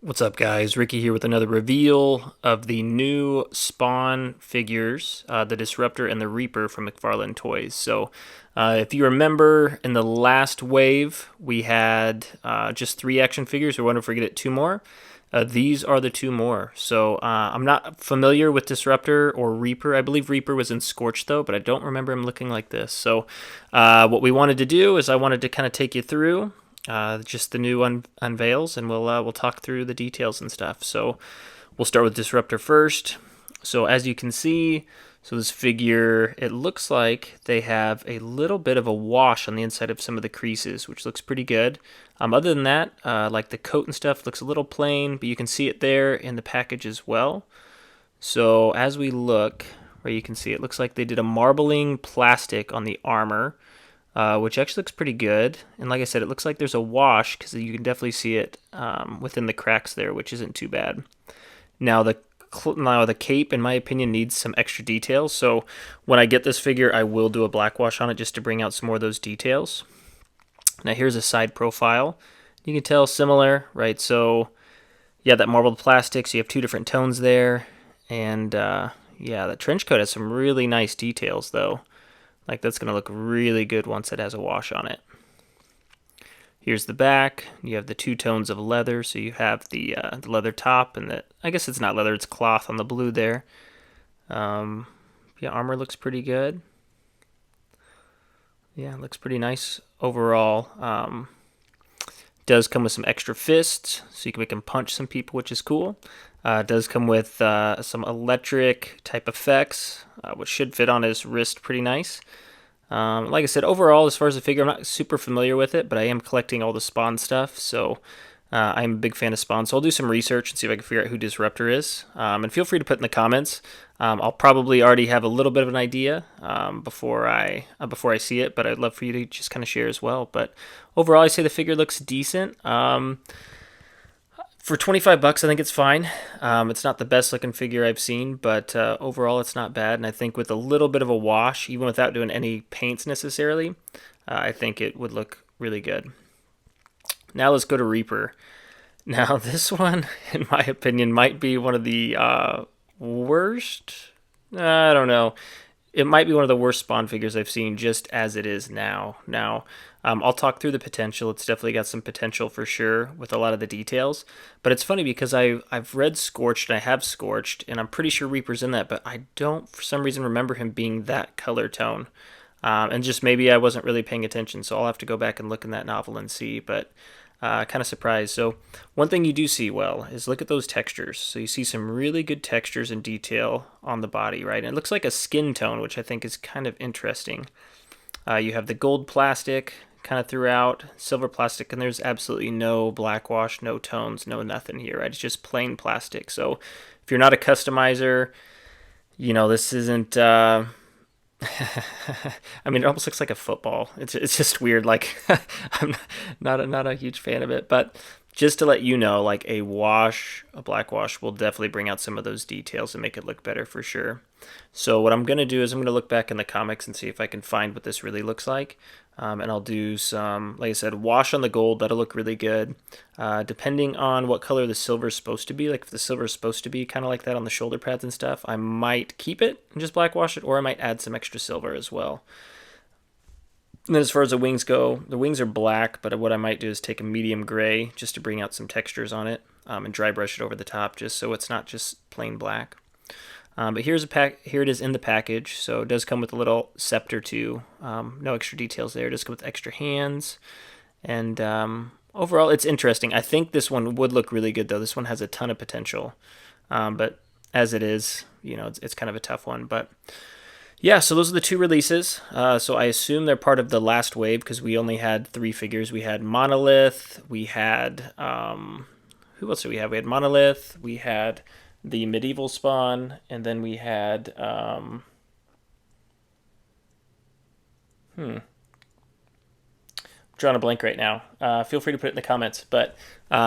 What's up, guys? Ricky here with another reveal of the new Spawn figures, the Disruptor and the Reaper from McFarlane Toys. So, if you remember, in the last wave, we had just 3 action figures. We wanted to forget two more. These are the 2 more. So, I'm not familiar with Disruptor or Reaper. I believe Reaper was in Scorched, though, but I don't remember him looking like this. So, what we wanted to do is I wanted to kind of take you through just the new unveils, and we'll talk through the details and stuff. So we'll start with Disruptor first. So as you can see, so this figure, it looks like they have a little bit of a wash on the inside of some of the creases, which looks pretty good. Other than that, like the coat and stuff looks a little plain, but you can see it there in the package as well. So as we look, where you can see it looks like they did a marbling plastic on the armor, which actually looks pretty good. And like I said, it looks like there's a wash because you can definitely see it within the cracks there, which isn't too bad. Now the cape, in my opinion, needs some extra details. So when I get this figure, I will do a black wash on it just to bring out some more of those details. Now here's a side profile. You can tell similar, right? So yeah, that marbled plastic. So you have 2 different tones there, and yeah, the trench coat has some really nice details though. Like that's going to look really good once it has a wash on it. Here's the back. You have the 2 tones of leather. So you have the leather top and I guess it's not leather, it's cloth on the blue there. Yeah, armor looks pretty good. Yeah, it looks pretty nice overall. Does come with some extra fists, so you can make him punch some people, which is cool. Does come with some electric type effects, which should fit on his wrist pretty nice. Like I said, overall, as far as the figure, I'm not super familiar with it, but I am collecting all the Spawn stuff, so I'm a big fan of Spawn. So I'll do some research and see if I can figure out who Disruptor is. And feel free to put in the comments. I'll probably already have a little bit of an idea before I see it, but I'd love for you to just kind of share as well. But overall, I say the figure looks decent. For 25 bucks, I think it's fine. It's not the best looking figure I've seen, but overall it's not bad. And I think with a little bit of a wash, even without doing any paints necessarily, I think it would look really good. Now let's go to Reaper. Now this one, in my opinion, might be one of the worst. I don't know. It might be one of the worst Spawn figures I've seen just as it is now. I'll talk through the potential. It's definitely got some potential for sure with a lot of the details. But it's funny because I've read Scorched and I have Scorched, and I'm pretty sure Reaper's in that, but I don't, for some reason, remember him being that color tone. And just maybe I wasn't really paying attention, so I'll have to go back and look in that novel and see. But kind of surprised. So one thing you do see well is look at those textures. So you see some really good textures and detail on the body, right? And it looks like a skin tone, which I think is kind of interesting. You have the gold plastic kind of throughout, silver plastic, and there's absolutely no black wash, no tones, no nothing here, right? It's just plain plastic. So if you're not a customizer, you know, this isn't I mean, it almost looks like a football. It's just weird. Like I'm not a huge fan of it, but just to let you know, like a black wash will definitely bring out some of those details and make it look better for sure. So what I'm gonna do is I'm gonna look back in the comics and see if I can find what this really looks like. And I'll do some, like I said, wash on the gold. That'll look really good. Depending on what color the silver is supposed to be, like if the silver is supposed to be kind of like that on the shoulder pads and stuff, I might keep it and just black wash it, or I might add some extra silver as well. And then as far as the wings go, the wings are black, but what I might do is take a medium gray just to bring out some textures on it, and dry brush it over the top just so it's not just plain black. But here it is in the package. So it does come with a little scepter too. No extra details there. It does come with extra hands. And overall, it's interesting. I think this one would look really good though. This one has a ton of potential. But as it is, you know, it's kind of a tough one. But yeah, so those are the 2 releases. So I assume they're part of the last wave because we only had 3 figures. We had Monolith. We had who else do we have? We had Monolith. We had the medieval Spawn, and then we had drawing a blank right now. Feel free to put it in the comments, but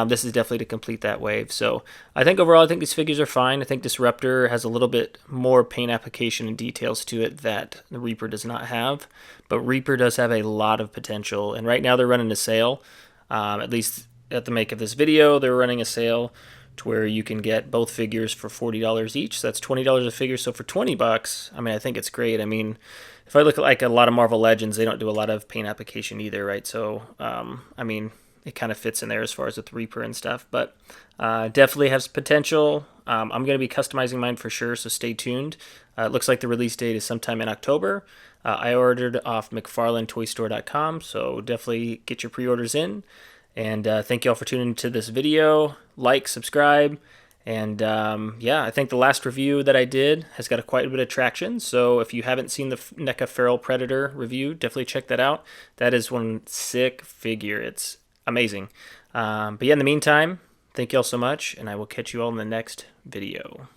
this is definitely to complete that wave. So I think overall, I think these figures are fine. I think Disruptor has a little bit more paint application and details to it that the Reaper does not have, but Reaper does have a lot of potential, and right now they're running a sale. At least at the make of this video, they're running a sale to where you can get both figures for $40 each. So that's $20 a figure. So for 20 bucks, I mean, I think it's great. I mean, if I look at like a lot of Marvel Legends, they don't do a lot of paint application either, right? So, I mean, it kind of fits in there as far as with Reaper and stuff, but definitely has potential. I'm going to be customizing mine for sure, so stay tuned. It looks like the release date is sometime in October. I ordered off McFarlanetoystore.com, so definitely get your pre-orders in. And thank you all for tuning into this video. Like, subscribe, and yeah, I think the last review that I did has got quite a bit of traction. So if you haven't seen the NECA Feral Predator review, definitely check that out. That is one sick figure. It's amazing. But yeah, in the meantime, thank you all so much, and I will catch you all in the next video.